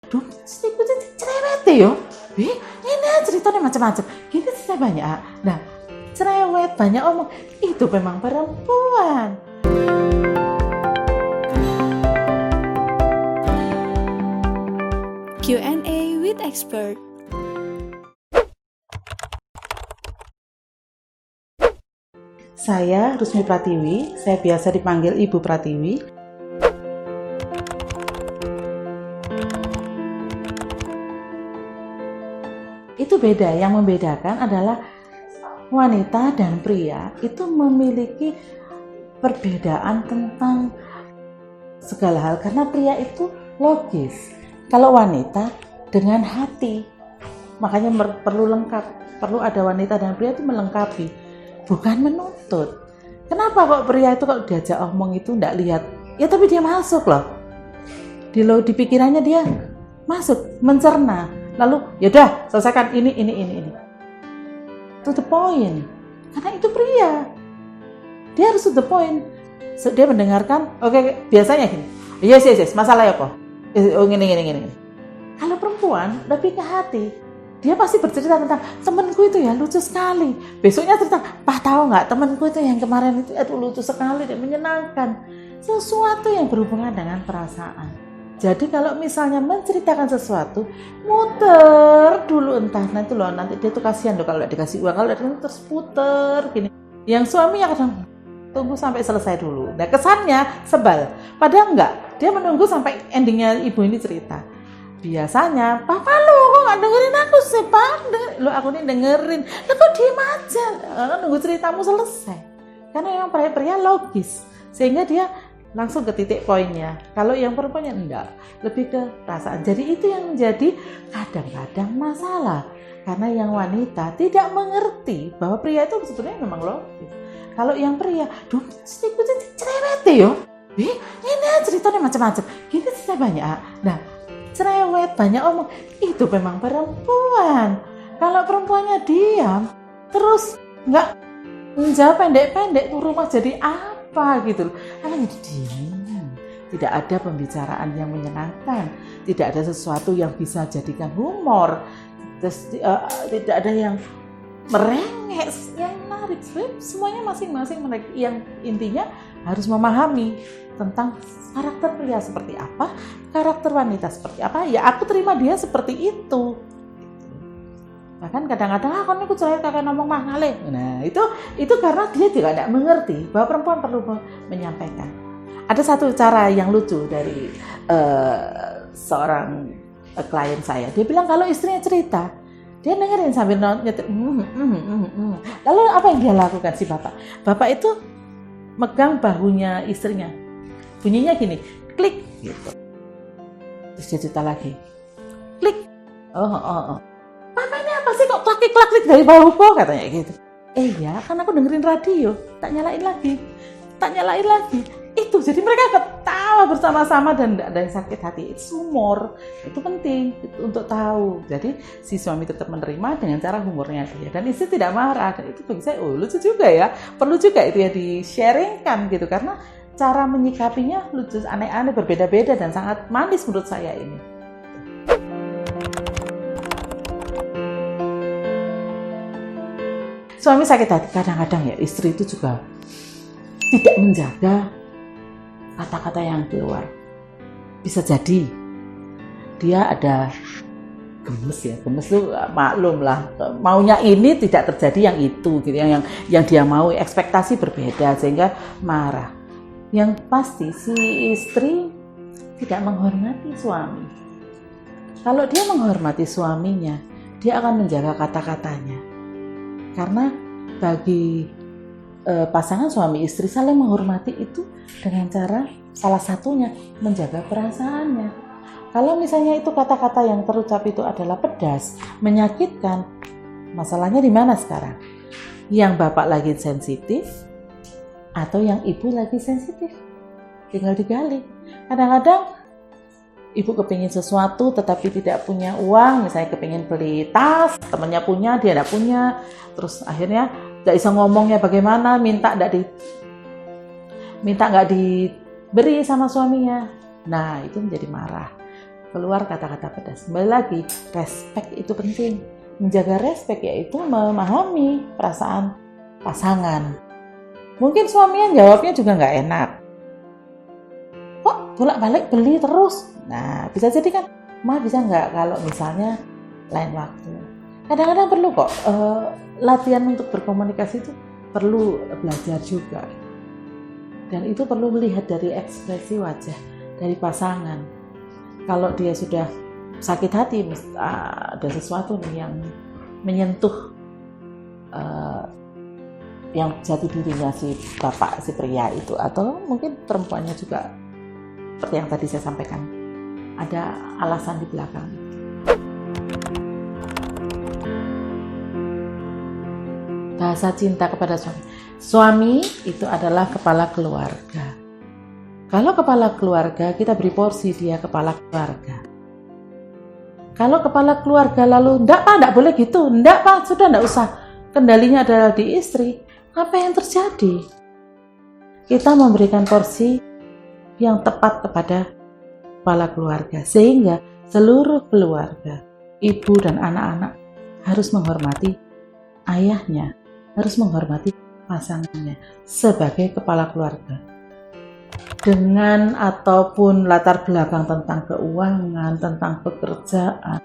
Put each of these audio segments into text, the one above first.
Duh, iku cerewet yo. Ini ceritanya macam-macam. Gini cerita banyak. Nah, cerewet, banyak omong. Itu memang perempuan. Q&A with expert. Saya Rusmi Pratiwi, saya biasa dipanggil Ibu Pratiwi. Itu beda, yang membedakan adalah wanita dan pria itu memiliki perbedaan tentang segala hal, karena pria itu logis, kalau wanita dengan hati. Makanya perlu lengkap, perlu ada wanita dan pria itu melengkapi, bukan menuntut. Kenapa kok pria itu kalau diajak omong itu enggak lihat, ya tapi dia masuk loh, di pikirannya dia masuk, mencerna, lalu yaudah selesaikan ini. To the point, karena itu pria, dia harus to the point. Dia mendengarkan, oke, biasanya gini, yes, masalah ya kok, gini. Kalau perempuan lebih ke hati, dia pasti bercerita tentang temenku itu ya lucu sekali. Besoknya cerita, Pak tahu nggak temenku itu yang kemarin itu lucu sekali dan menyenangkan. Sesuatu yang berhubungan dengan perasaan. Jadi kalau misalnya menceritakan sesuatu, muter dulu entah nanti loh, nanti dia tuh kasihan loh kalau dikasih uang, kalau dia terus puter gini. Yang suaminya kadang tunggu sampai selesai dulu. Nah kesannya sebal, padahal enggak. Dia menunggu sampai endingnya ibu ini cerita. Biasanya, Papa lu kok gak dengerin aku sih, Pak? Lu aku nih dengerin. Lu kok diem aja? Nunggu ceritamu selesai. Karena yang pria logis, sehingga dia langsung ke titik poinnya. Kalau yang perempuannya enggak, lebih ke perasaan. Jadi itu yang menjadi kadang-kadang masalah. Karena yang wanita tidak mengerti bahwa pria itu sebetulnya memang logis. Kalau yang pria, duh, cerewet yo. Ini ceritanya macam-macam. Gini cerita banyak. Nah, cerewet, banyak omong. Itu memang perempuan. Kalau perempuannya diam, terus nggak menjawab pendek-pendek, tuh rumah jadi apa gitu. Karena jadi diam. Tidak ada pembicaraan yang menyenangkan. Tidak ada sesuatu yang bisa jadikan humor. Terus, tidak ada yang merengek, yang menarik. Semuanya masing-masing mereka, yang intinya harus memahami tentang karakter pria seperti apa, karakter wanita seperti apa. Ya aku terima dia seperti itu. Bahkan kadang-kadang kan aku cerewet kakek ngomong mah ngalih. Nah itu karena dia juga tidak mengerti bahwa perempuan perlu menyampaikan. Ada satu cara yang lucu dari seorang klien saya. Dia bilang kalau istrinya cerita, dia dengerin sambil nyetir. Lalu apa yang dia lakukan si bapak? Bapak itu megang bahunya istrinya. Bunyinya gini, klik gitu. Terus dia cerita lagi. Klik. Oh. Papa ini apa sih kok klak-klik dari bahuku katanya gitu. Ya, kan aku dengerin radio. Tak nyalain lagi. Itu jadi mereka ketawa bersama-sama dan tidak ada yang sakit hati. Itu humor, itu penting untuk tahu. Jadi si suami tetap menerima dengan cara humornya dia, dan istri tidak marah. Dan itu bagi saya lucu juga ya, perlu juga itu ya di-sharingkan gitu, karena cara menyikapinya lucu, aneh-aneh, berbeda-beda dan sangat manis menurut saya ini. Suami sakit hati kadang-kadang ya, istri itu juga tidak menjaga kata-kata yang keluar. Bisa jadi dia ada gemes tuh, maklum lah, maunya ini tidak terjadi yang itu gitu, yang dia mau, ekspektasi berbeda sehingga marah. Yang pasti si istri tidak menghormati suami. Kalau dia menghormati suaminya, dia akan menjaga kata-katanya. Karena bagi pasangan suami istri saling menghormati itu dengan cara salah satunya menjaga perasaannya. Kalau misalnya itu kata-kata yang terucap itu adalah pedas, menyakitkan, masalahnya di mana sekarang? Yang bapak lagi sensitif atau yang ibu lagi sensitif? Tinggal digali. Kadang-kadang ibu kepingin sesuatu tetapi tidak punya uang, misalnya kepingin beli tas, temannya punya, dia tidak punya, terus akhirnya nggak bisa ngomongnya bagaimana, minta nggak diberi sama suaminya. Nah itu menjadi marah. keluar kata-kata pedas. Kembali lagi, respect itu penting. Menjaga respect yaitu memahami perasaan pasangan. Mungkin suaminya jawabnya juga nggak enak. Kok bolak-balik beli terus? Nah, bisa jadi kan, Ma bisa nggak kalau misalnya lain waktu. Kadang-kadang perlu kok latihan untuk berkomunikasi itu perlu belajar juga. Dan itu perlu melihat dari ekspresi wajah dari pasangan. Kalau dia sudah sakit hati, ada sesuatu nih yang menyentuh yang jati dirinya si bapak, si pria itu, atau mungkin perempuannya juga, seperti yang tadi saya sampaikan, ada alasan di belakang. Bahasa cinta kepada suami. Suami itu adalah kepala keluarga. Kalau kepala keluarga, kita beri porsi dia kepala keluarga. Kalau kepala keluarga lalu, enggak Pak, enggak boleh gitu. Enggak Pak, sudah enggak usah. Kendalinya adalah di istri. Apa yang terjadi? Kita memberikan porsi yang tepat kepada kepala keluarga. Sehingga seluruh keluarga, ibu dan anak-anak harus menghormati ayahnya, harus menghormati pasangannya sebagai kepala keluarga. Dengan ataupun latar belakang tentang keuangan, tentang pekerjaan,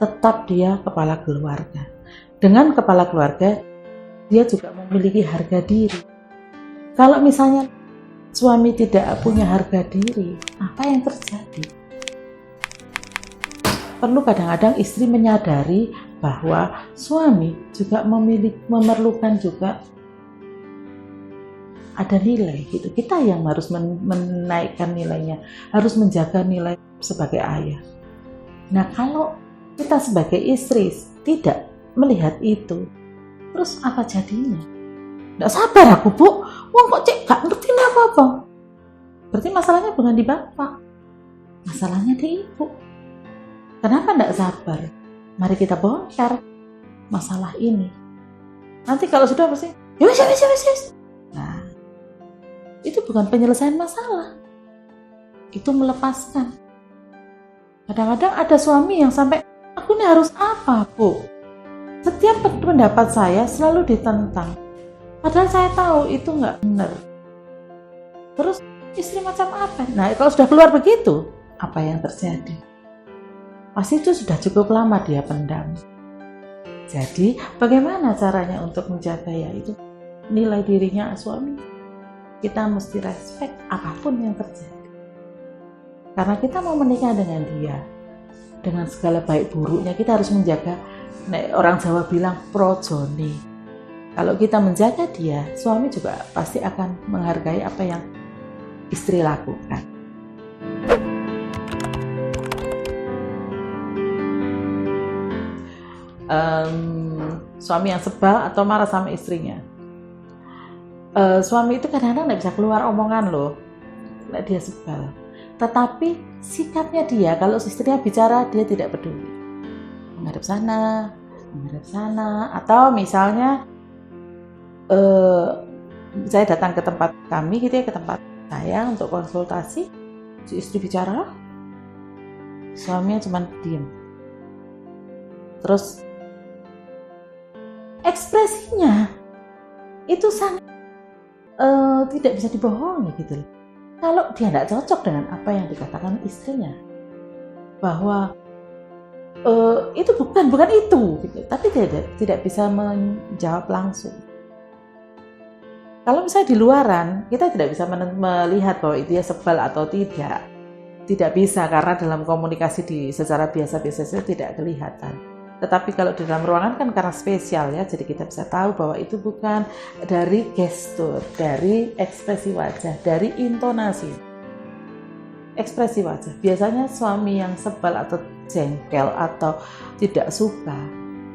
tetap dia kepala keluarga. Dengan kepala keluarga, dia juga memiliki harga diri. Kalau misalnya suami tidak punya harga diri, apa yang terjadi? Perlu kadang-kadang istri menyadari bahwa suami juga memerlukan juga ada nilai gitu. Kita yang harus menaikkan nilainya, harus menjaga nilai sebagai ayah. Nah, kalau kita sebagai istri tidak melihat itu, terus apa jadinya? Nggak sabar aku, Bu. Wah, kok cek gak ngerti apa-apa. Berarti masalahnya bukan di bapak, masalahnya di ibu. Kenapa nggak sabar? Mari kita bongkar masalah ini. Nanti kalau sudah pasti, yus. Nah, itu bukan penyelesaian masalah. Itu melepaskan. Kadang-kadang ada suami yang sampai, aku ini harus apa, Bu? Setiap pendapat saya selalu ditentang. Padahal saya tahu itu nggak benar. Terus istri macam apa? Nah, kalau sudah keluar begitu, apa yang terjadi? Pasti itu sudah cukup lama dia pendam. Jadi bagaimana caranya untuk menjaga ya itu nilai dirinya suami? Kita mesti respect apapun yang terjadi. Karena kita mau menikah dengan dia, dengan segala baik buruknya kita harus menjaga. Orang Jawa bilang projone. Kalau kita menjaga dia, suami juga pasti akan menghargai apa yang istri lakukan. Suami yang sebal atau marah sama istrinya. Suami itu kadang-kadang nggak bisa keluar omongan loh, dia sebal. Tetapi sikapnya dia, kalau istrinya bicara dia tidak peduli, menghadap sana, atau misalnya saya datang ke tempat kami gitu ya, ke tempat saya untuk konsultasi, si istri bicara, suaminya cuma diem. Terus ekspresinya itu sangat tidak bisa dibohongi gitu. Kalau dia tidak cocok dengan apa yang dikatakan istrinya, bahwa itu bukan itu, gitu. Tapi tidak bisa menjawab langsung. Kalau misalnya di luaran, kita tidak bisa melihat bahwa itu dia sebal atau tidak. Tidak bisa, karena dalam komunikasi secara biasa-biasa saja tidak kelihatan. Tetapi kalau di dalam ruangan kan karena spesial ya, jadi kita bisa tahu bahwa itu bukan dari gestur, dari ekspresi wajah, dari intonasi. Ekspresi wajah. Biasanya suami yang sebal atau jengkel atau tidak suka,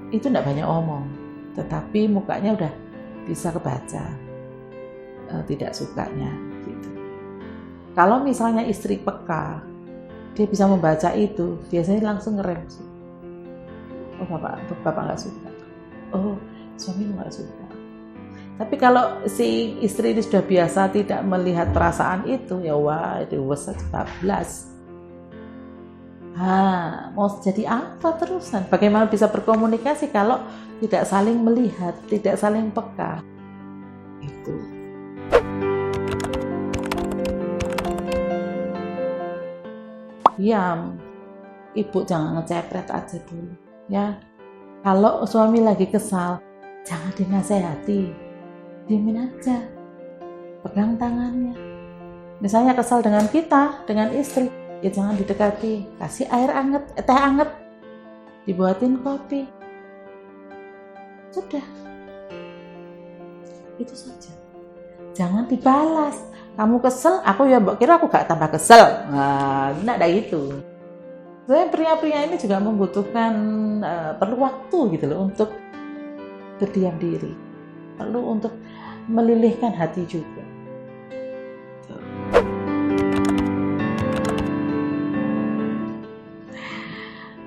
itu tidak banyak omong. Tetapi mukanya udah bisa kebaca tidak sukanya. Gitu. Kalau misalnya istri peka, dia bisa membaca itu, biasanya langsung ngerem. Oh bapak nggak suka. Oh suami nggak suka. Tapi kalau si istri ini sudah biasa tidak melihat perasaan itu, ya wah itu wes 14. Mau jadi apa terusan? Bagaimana bisa berkomunikasi kalau tidak saling melihat, tidak saling peka? Itu. Diam, ibu jangan ngecepret aja dulu, ya. Kalau suami lagi kesal, jangan dinasehati, diemin aja, pegang tangannya. Misalnya kesal dengan kita, dengan istri, ya jangan didekati, kasih air anget, teh anget, dibuatin kopi, sudah, itu saja. Jangan dibalas. Kamu kesel, aku ya kira aku gak tambah kesel. Nah, enggak ada gitu. Sebenarnya pria-pria ini juga membutuhkan perlu waktu gitu loh untuk berdiam diri. Perlu untuk melilihkan hati juga.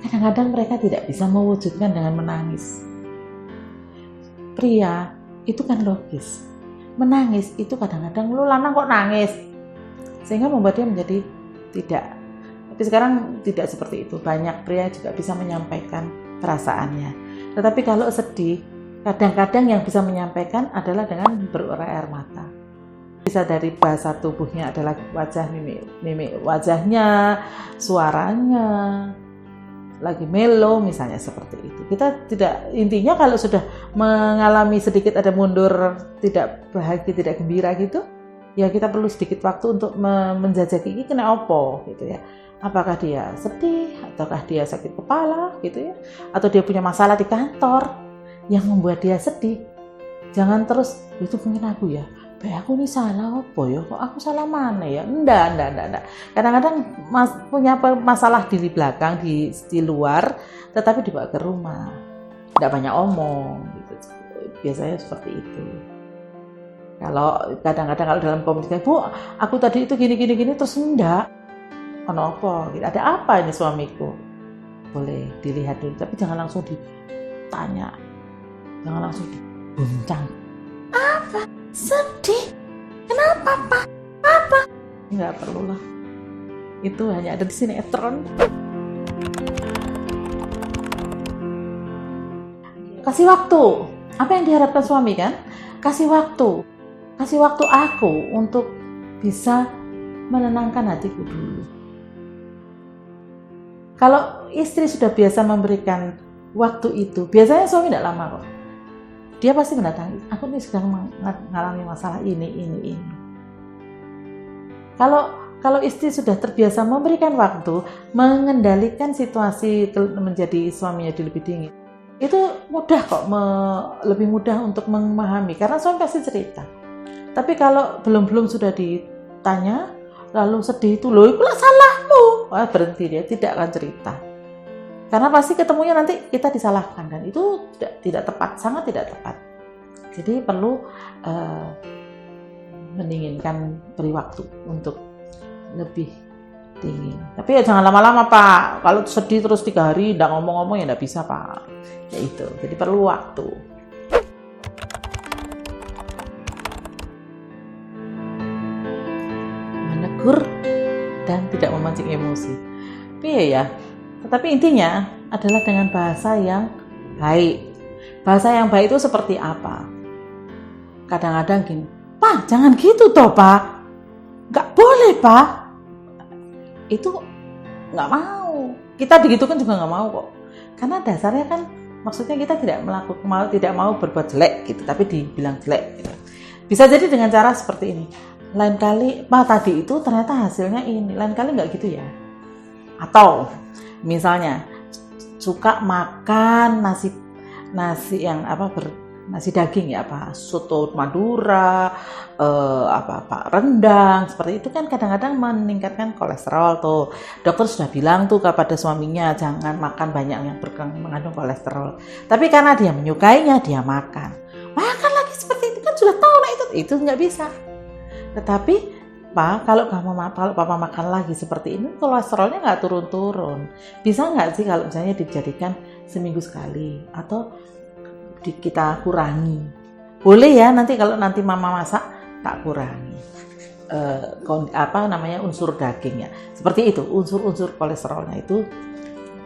Kadang-kadang mereka tidak bisa mewujudkan dengan menangis. Pria itu kan logis. Menangis itu kadang-kadang lu lanang kok nangis, sehingga membuat dia menjadi tidak. Tapi sekarang tidak seperti itu. Banyak pria juga bisa menyampaikan perasaannya. Tetapi kalau sedih, kadang-kadang yang bisa menyampaikan adalah dengan berurai air mata. Bisa dari bahasa tubuhnya adalah wajah, mimik wajahnya, suaranya lagi melo misalnya seperti itu. Kita tidak, intinya kalau sudah mengalami sedikit ada mundur, tidak bahagia, tidak gembira gitu, ya kita perlu sedikit waktu untuk menjajaki ini kena apa gitu ya. Apakah dia sedih, ataukah dia sakit kepala gitu ya, atau dia punya masalah di kantor yang membuat dia sedih. Jangan terus, itu mungkin aku ya, aku ini salah apa ya, kok aku salah mana ya? Enggak. Kadang-kadang punya masalah di belakang, di luar, tetapi dibawa ke rumah. Enggak banyak omong gitu. Biasanya seperti itu. Kalau kadang-kadang kalau dalam komunikasi, Bu, aku tadi itu gini terus enggak. Kenapa? Ada apa ini suamiku? Boleh dilihat dulu, tapi jangan langsung ditanya. Jangan langsung diguncang. Apa? Sedih? Kenapa, Pak? Apa? Enggak perlu lah. Itu hanya ada di sinetron. Kasih waktu. Apa yang diharapkan suami kan? Kasih waktu. Kasih waktu aku untuk bisa menenangkan hatiku dulu. Kalau istri sudah biasa memberikan waktu itu, biasanya suami tidak lama kok. Dia pasti mendatangi, aku nih sedang mengalami masalah ini. Kalau istri sudah terbiasa memberikan waktu, mengendalikan situasi menjadi suaminya lebih dingin, itu mudah kok, lebih mudah untuk memahami, karena suami pasti cerita. Tapi kalau belum sudah ditanya, lalu sedih itu, loh itulah salahmu, wah berhenti, dia tidak akan cerita. Karena pasti ketemunya nanti kita disalahkan, dan itu tidak tepat, sangat tidak tepat. Jadi perlu mendinginkan, beri waktu untuk lebih dingin. Tapi ya jangan lama-lama Pak. Kalau sedih terus 3 hari tidak ngomong-ngomong ya tidak bisa Pak. Ya itu. Jadi perlu waktu. Menegur dan tidak memancing emosi. Tapi ya. Tetapi intinya adalah dengan bahasa yang baik. Bahasa yang baik itu seperti apa? Kadang-kadang gini, Pak jangan gitu toh Pak. Gak boleh Pak. Itu gak mau. Kita digitukan juga gak mau kok. Karena dasarnya kan maksudnya kita tidak mau berbuat jelek gitu, tapi dibilang jelek gitu. Bisa jadi dengan cara seperti ini. Lain kali, Pak tadi itu ternyata hasilnya ini. Lain kali gak gitu ya. Atau misalnya suka makan nasi yang nasi daging ya, soto Madura, rendang, seperti itu kan kadang-kadang meningkatkan kolesterol tuh. Dokter sudah bilang tuh kepada suaminya jangan makan banyak yang mengandung kolesterol. Tapi karena dia menyukainya, dia makan lagi seperti itu kan sudah tahu lah itu nggak bisa. Tetapi Pak, kalau Papa makan lagi seperti ini, kolesterolnya nggak turun-turun. Bisa nggak sih kalau misalnya dijadikan seminggu sekali atau kita kurangi? Boleh ya, nanti kalau Mama masak tak kurangi. unsur dagingnya. Seperti itu, unsur-unsur kolesterolnya itu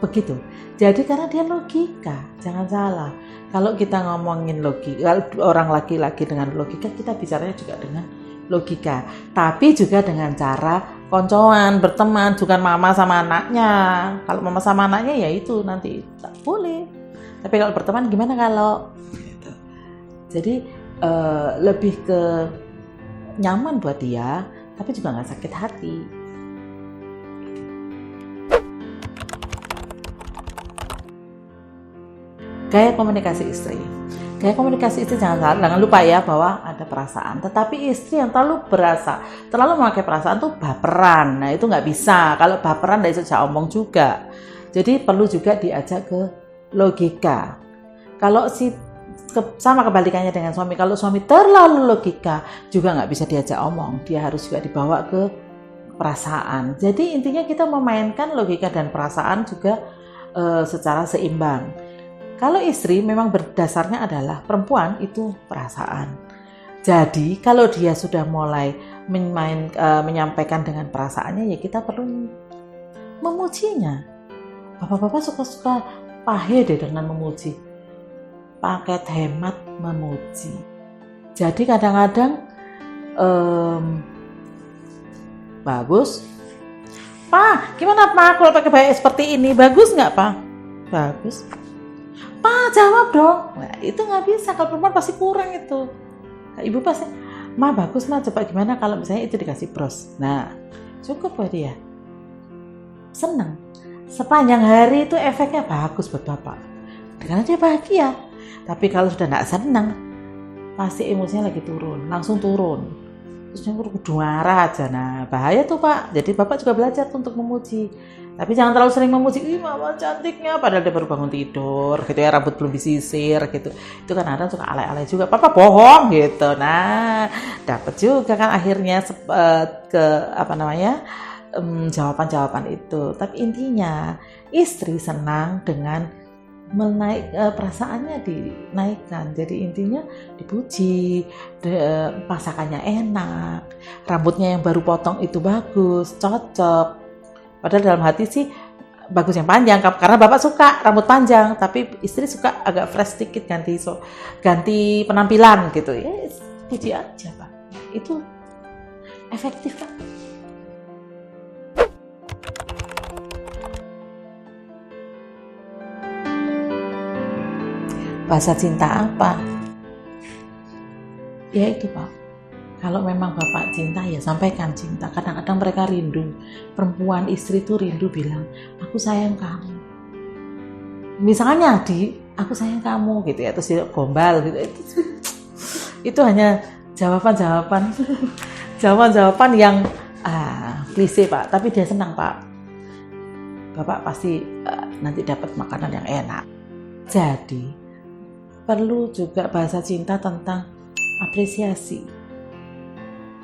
begitu. Jadi karena dia logika, jangan salah. Kalau kita ngomongin logika, orang laki-laki dengan logika, kita bicaranya juga dengan logika. Tapi juga dengan cara koncoan, berteman, bukan mama sama anaknya. Kalau mama sama anaknya ya itu nanti tak boleh. Tapi kalau berteman gimana kalau? Gitu. Jadi lebih ke nyaman buat dia, tapi juga nggak sakit hati. Gaya komunikasi istri. Gaya komunikasi istri jangan lupa ya bahwa ada perasaan. Tetapi istri yang terlalu memakai perasaan tuh baperan. Nah itu nggak bisa. Kalau baperan dari sejak omong juga. Jadi perlu juga diajak ke logika. Kalau sama kebalikannya dengan suami. Kalau suami terlalu logika juga nggak bisa diajak omong. Dia harus juga dibawa ke perasaan. Jadi intinya kita memainkan logika dan perasaan juga secara seimbang. Kalau istri memang berdasarnya adalah perempuan itu perasaan. Jadi kalau dia sudah mulai menyampaikan dengan perasaannya, ya kita perlu memujinya. Bapak-bapak suka pahe deh dengan memuji. Paket hemat memuji. Jadi kadang-kadang bagus. Pak, gimana Pak kalau pakai baju seperti ini? Bagus nggak Pak? Bagus. Pak jawab dong. Nah itu nggak bisa, kalau perempuan pasti kurang itu. Ibu pasti, Ma bagus Ma, coba gimana kalau misalnya itu dikasih bros. Nah cukup buat dia, senang. Sepanjang hari itu efeknya bagus buat bapak, karena dia bahagia. Tapi kalau sudah nggak senang, pasti emosinya lagi turun, langsung turun. Terus dia kudu marah aja. Nah bahaya tuh Pak. Jadi bapak juga belajar tuh untuk memuji. Tapi jangan terlalu sering memuji, ih mama cantiknya, padahal dia baru bangun tidur gitu ya, rambut belum disisir gitu. Itu kan ada suka alay-alay juga, papa bohong gitu. Nah dapat juga kan akhirnya jawaban-jawaban itu. Tapi intinya istri senang dengan perasaannya dinaikkan. Jadi intinya dipuji, masakannya enak, rambutnya yang baru potong itu bagus, cocok. Padahal dalam hati sih bagus yang panjang, karena bapak suka rambut panjang, tapi istri suka agak fresh sedikit, ganti penampilan gitu. Ya puji aja Pak, itu efektif Pak. Bahasa cinta apa? Ya itu Pak. Kalau memang bapak cinta ya sampaikan cinta. Kadang-kadang mereka rindu, perempuan istri itu rindu bilang, aku sayang kamu. Misalnya aku sayang kamu gitu ya, terus dia gombal gitu. Itu hanya jawaban yang klise Pak. Tapi dia senang Pak. Bapak pasti nanti dapat makanan yang enak. Jadi perlu juga bahasa cinta tentang apresiasi.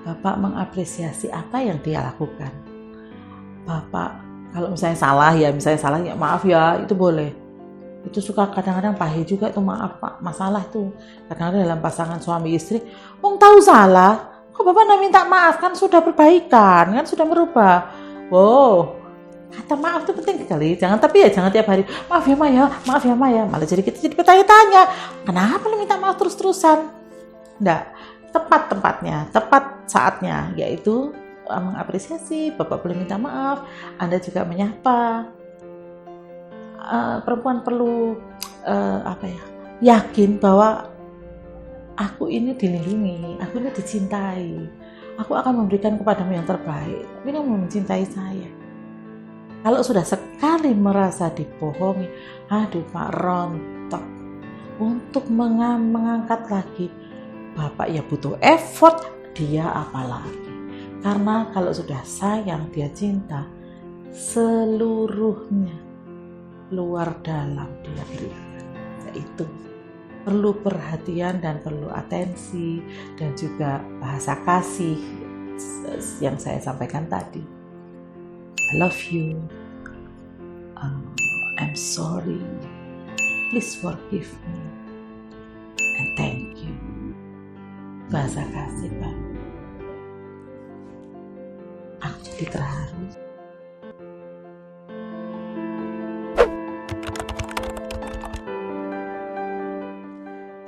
Bapak mengapresiasi apa yang dia lakukan. Bapak kalau misalnya salah ya maaf ya, itu boleh. Itu suka kadang-kadang pahit juga itu, maaf Pak, masalah tuh. Kadang-kadang dalam pasangan suami istri, tahu salah, kok Bapak minta maaf, kan sudah perbaikan, kan sudah merubah. Wow, kata maaf itu penting sekali. Jangan tiap hari, maaf ya Ma ya. Malah jadi kita jadi bertanya-tanya, kenapa lu minta maaf terus-terusan? Enggak. Tepat tempatnya, tepat saatnya, yaitu mengapresiasi. Bapak boleh minta maaf, Anda juga menyapa. Perempuan perlu yakin bahwa aku ini dilindungi, aku ini dicintai, aku akan memberikan kepadamu yang terbaik, tapi kamu mencintai saya. Kalau sudah sekali merasa dibohongi, aduh Pak, rontok untuk mengangkat lagi. Bapak ya butuh effort, dia apalagi. Karena kalau sudah sayang, dia cinta, seluruhnya luar dalam dia berikan. Yaitu perlu perhatian dan perlu atensi dan juga bahasa kasih yang saya sampaikan tadi. I love you. I'm sorry. Please forgive me. And thank you. Bahasa kasih Pak. sedih terharu.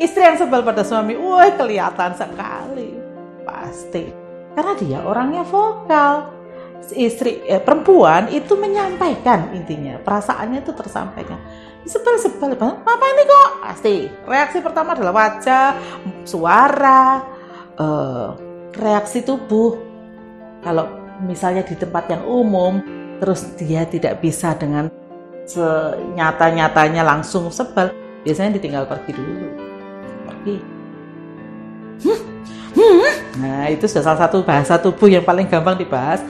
Istri yang sebel pada suami, wah kelihatan sekali, pasti. Karena dia orangnya vokal. Perempuan itu menyampaikan intinya, perasaannya itu tersampaikan. Sebel, apa ini kok? Pasti. Reaksi pertama adalah wajah, suara, reaksi tubuh. Kalau misalnya di tempat yang umum, terus dia tidak bisa dengan senyata-nyatanya langsung sebel, biasanya ditinggal pergi dulu. Nah, itu sudah salah satu bahasa tubuh yang paling gampang dibahas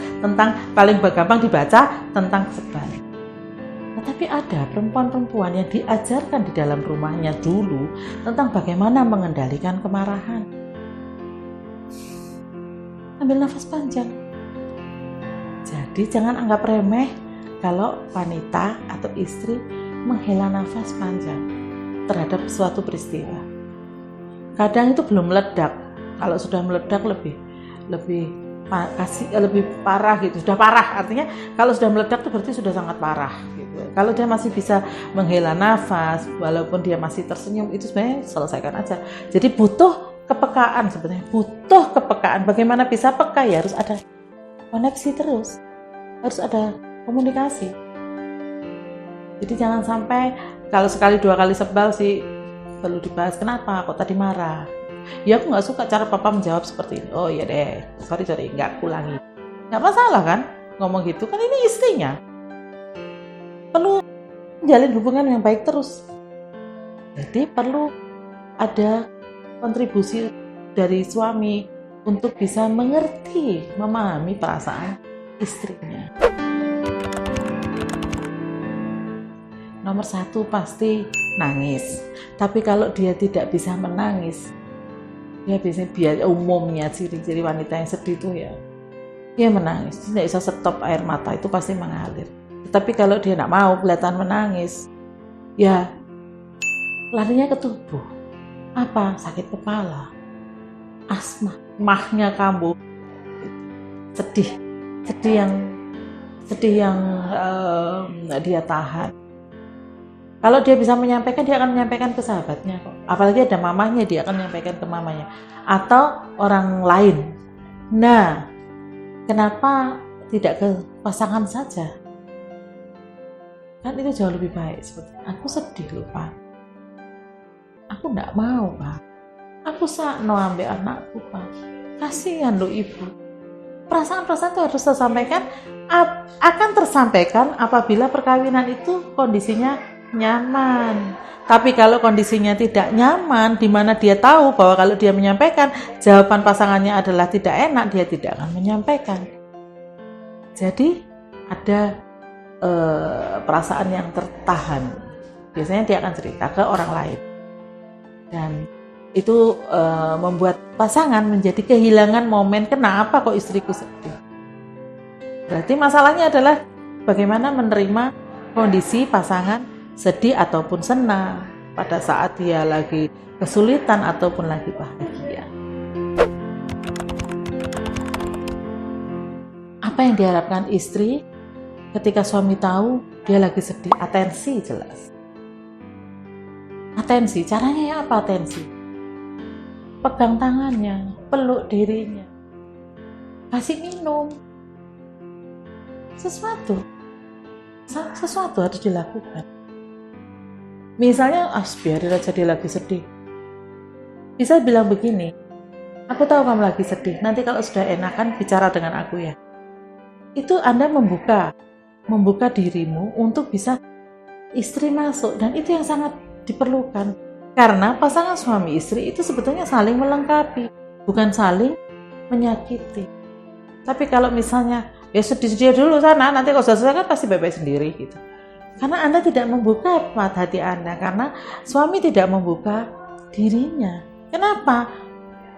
paling gampang dibaca tentang sebal. Nah, tapi ada perempuan-perempuan yang diajarkan di dalam rumahnya dulu tentang bagaimana mengendalikan kemarahan. Ambil nafas panjang. Jadi jangan anggap remeh kalau wanita atau istri menghela nafas panjang terhadap suatu peristiwa. Kadang itu belum meledak. Kalau sudah meledak lebih parah gitu. Sudah parah, artinya kalau sudah meledak itu berarti sudah sangat parah gitu. Kalau dia masih bisa menghela nafas walaupun dia masih tersenyum, itu sebenarnya selesaikan aja. Jadi butuh kepekaan sebenarnya, butuh kepekaan. Bagaimana bisa peka? Ya harus ada koneksi terus. Harus ada komunikasi. Jadi jangan sampai kalau sekali dua kali sebal sih perlu dibahas, kenapa kok tadi marah. Ya aku gak suka cara papa menjawab seperti ini. Oh iya deh, sorry gak kulangi. Gak masalah kan ngomong gitu, kan ini istrinya. Perlu menjalin hubungan yang baik terus. Jadi perlu ada kontribusi dari suami untuk bisa mengerti, memahami perasaan istrinya. Nomor satu pasti nangis. Tapi kalau dia tidak bisa menangis, ya biasanya umumnya ciri-ciri wanita yang sedih itu ya menangis, tidak bisa stop air mata itu pasti mengalir. Tetapi kalau dia tidak mau kelihatan menangis, ya larinya ke tubuh. Apa? Sakit kepala, asma, mahnya kambuh, sedih yang dia tahan. Kalau dia bisa menyampaikan, dia akan menyampaikan ke sahabatnya kok. Apalagi ada mamanya, dia akan menyampaikan ke mamanya. Atau orang lain. Nah, kenapa tidak ke pasangan saja? Kan itu jauh lebih baik. Aku sedih loh Pak. Aku enggak mau Pak. Aku sakno ambek anakku Pak. Kasihan loh Ibu. Perasaan-perasaan itu harus akan tersampaikan apabila perkawinan itu kondisinya nyaman. Tapi kalau kondisinya tidak nyaman, di mana dia tahu bahwa kalau dia menyampaikan jawaban pasangannya adalah tidak enak, dia tidak akan menyampaikan. Jadi ada perasaan yang tertahan. Biasanya dia akan cerita ke orang lain. Dan itu membuat pasangan menjadi kehilangan momen, kenapa kok istriku sedih. Berarti masalahnya adalah bagaimana menerima kondisi pasangan sedih ataupun senang pada saat dia lagi kesulitan ataupun lagi bahagia. Apa yang diharapkan istri ketika suami tahu dia lagi sedih? Atensi jelas. Atensi, caranya ya apa atensi? Pegang tangannya, peluk dirinya, kasih minum. Sesuatu harus dilakukan. Misalnya, biarin aja dia lagi sedih. Bisa bilang begini, aku tahu kamu lagi sedih, nanti kalau sudah enakan bicara dengan aku ya. Itu Anda membuka dirimu untuk bisa istri masuk, dan itu yang sangat diperlukan. Karena pasangan suami istri itu sebetulnya saling melengkapi, bukan saling menyakiti. Tapi kalau misalnya, ya sedih dulu sana, nanti kalau sudah selesai kan pasti baik-baik sendiri gitu. Karena Anda tidak membuka hati Anda, karena suami tidak membuka dirinya. Kenapa?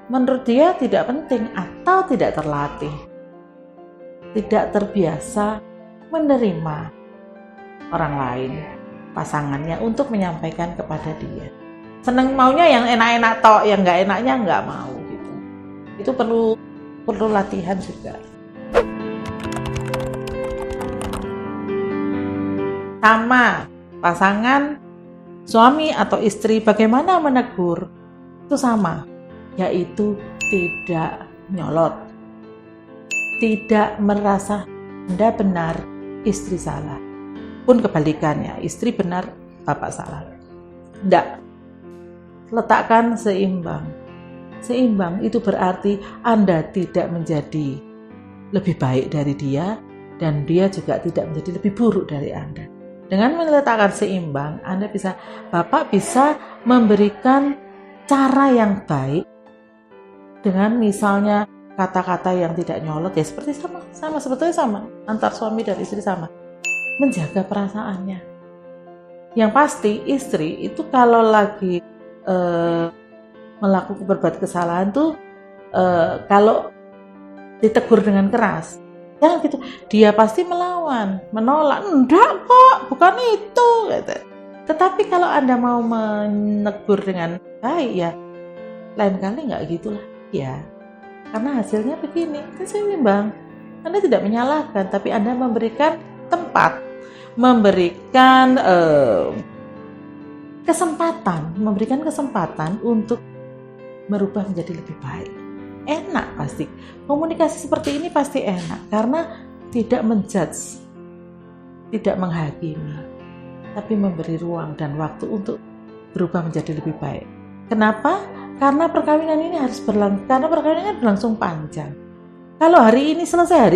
Menurut dia tidak penting atau tidak terlatih. Tidak terbiasa menerima orang lain, pasangannya, untuk menyampaikan kepada dia. Seneng maunya yang enak-enak tok, yang nggak enaknya nggak mau gitu. Itu perlu latihan juga. sama pasangan suami atau istri bagaimana menegur itu sama, yaitu tidak nyolot, tidak merasa Anda benar, istri salah, pun kebalikannya, istri benar, bapak salah. Tidak, letakkan seimbang. Seimbang itu berarti Anda tidak menjadi lebih baik dari dia dan dia juga tidak menjadi lebih buruk dari Anda. Dengan meletakkan seimbang, Bapak bisa memberikan cara yang baik dengan misalnya kata-kata yang tidak nyolot, ya seperti sebetulnya sama antar suami dan istri, sama menjaga perasaannya. Yang pasti istri itu kalau lagi melakukan berbuat kesalahan tuh kalau ditegur dengan keras, jangan gitu, dia pasti melawan, menolak, enggak kok, bukan itu gitu. Tetapi kalau Anda mau menegur dengan baik, ya lain kali enggak gitulah ya, karena hasilnya begini, itu seimbang. Anda tidak menyalahkan, tapi Anda memberikan tempat, memberikan kesempatan untuk merubah menjadi lebih baik. Enak pasti. Komunikasi seperti ini pasti enak karena tidak menjudge, tidak menghakimi, tapi memberi ruang dan waktu untuk berubah menjadi lebih baik. Kenapa? Karena perkawinan ini harus berlangsung panjang. Kalau hari ini selesai,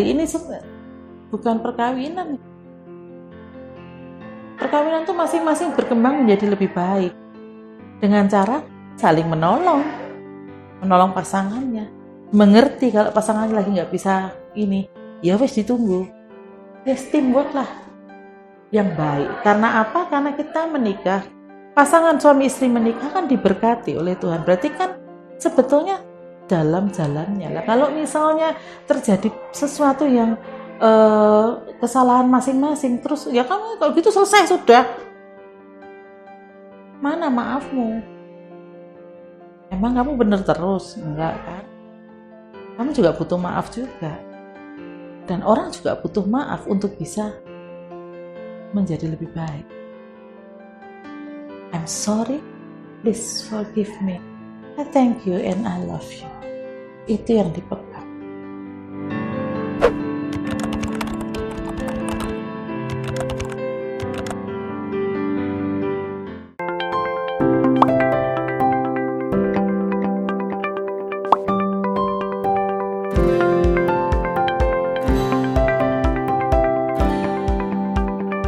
bukan perkawinan. Perkawinan itu masing-masing berkembang menjadi lebih baik dengan cara saling menolong pasangannya, mengerti kalau pasangannya lagi nggak bisa ini, ya wes ditunggu, teamwork lah yang baik. Karena apa? Karena kita menikah, pasangan suami istri menikah kan diberkati oleh Tuhan, berarti kan sebetulnya dalam jalannya lah. Kalau misalnya terjadi sesuatu yang kesalahan masing-masing, terus ya kamu kalau gitu selesai sudah, mana maafmu? Emang kamu benar terus? Enggak kan? Kamu juga butuh maaf juga. Dan orang juga butuh maaf untuk bisa menjadi lebih baik. I'm sorry, please forgive me. I thank you and I love you. Itu yang dipegang.